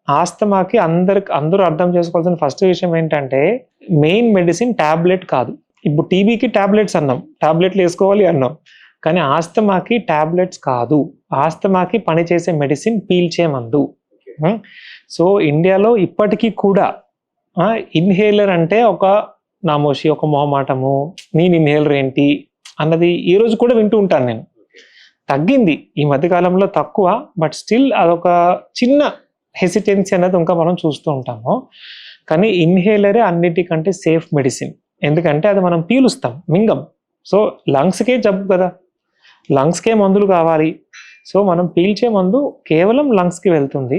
ఆస్తమాకి అందరూ అర్థం చేసుకోవాల్సిన ఫస్ట్ విషయం ఏంటంటే, మెయిన్ మెడిసిన్ టాబ్లెట్ కాదు. ఇప్పుడు టీబీకి టాబ్లెట్స్ అన్నాం. టాబ్లెట్లు వేసుకోవాలి అన్నాం. కానీ ఆస్తమాకి టాబ్లెట్స్ కాదు. ఆస్తమాకి పనిచేసే మెడిసిన్ పీల్చే మందు. సో ఇండియాలో ఇప్పటికీ కూడా ఇన్హేలర్ అంటే ఒక నామోషి, ఒక మొహమాటము, నేను ఇన్హేలర్ ఏంటి అన్నది ఈ రోజు కూడా వింటూ ఉంటాను నేను. తగ్గింది ఈ మధ్య కాలంలో తక్కువ, బట్ స్టిల్ అదొక చిన్న హెసిటెన్సీ అనేది ఇంకా మనం చూస్తూ ఉంటాము. కానీ ఇన్హేలరే అన్నిటికంటే సేఫ్ మెడిసిన్. ఎందుకంటే అది మనం పీలుస్తాం, మింగం. సో లంగ్స్కే జబ్బు కదా, లంగ్స్కే మందులు కావాలి. సో మనం పీల్చే మందు కేవలం లంగ్స్కి వెళ్తుంది,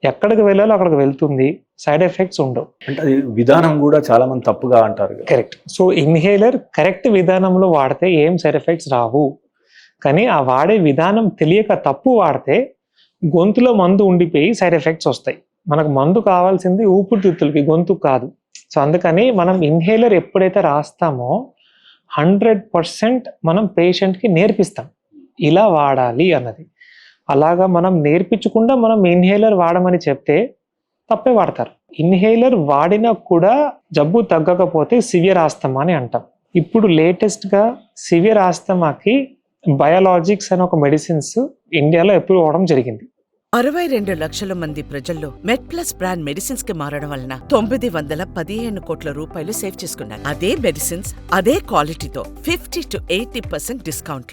ఎక్కడికి వెళ్ళాలో అక్కడికి వెళ్తుంది, సైడ్ ఎఫెక్ట్స్ ఉండవు. అంటే అది విధానం కూడా చాలా మంది తప్పుగా అంటారు. కరెక్ట్. సో ఇన్హేలర్ కరెక్ట్ విధానంలో వాడితే ఏం సైడ్ ఎఫెక్ట్స్ రావు. కానీ ఆ వాడే విధానం తెలియక తప్పు వాడితే గొంతులో మందు ఉండిపోయి సైడ్ ఎఫెక్ట్స్ వస్తాయి. మనకు మందు కావాల్సింది ఊపిరితిత్తులకి, గొంతుకు కాదు. సో అందుకని మనం ఇన్హేలర్ ఎప్పుడైతే రాస్తామో 100% మనం పేషెంట్కి నేర్పిస్తాం ఇలా వాడాలి అన్నది. అలాగా మనం నేర్పించకుండా మనం ఇన్హేలర్ వాడమని చెప్తే తప్పే వాడతారు. ఇన్హేలర్ వాడినా కూడా జబ్బు తగ్గకపోతే సివియర్ ఆస్తమా అని అంటాం. ఇప్పుడు లేటెస్ట్గా సివియర్ ఆస్తమాకి బయోలాజిక్స్ అనే ఒక మెడిసిన్స్ ఇండియాలో అప్రూవ్ అవ్వడం జరిగింది. 62 లక్షల మంది ప్రజల్లో మెడ్ప్లస్ బ్రాండ్ మెడిసిన్స్ కి మారడం వలన 915 కోట్ల రూపాయలు సేవ్ చేసుకున్నారు. అదే మెడిసిన్స్ అదే క్వాలిటీతో 50 to 80% డిస్కౌంట్లు.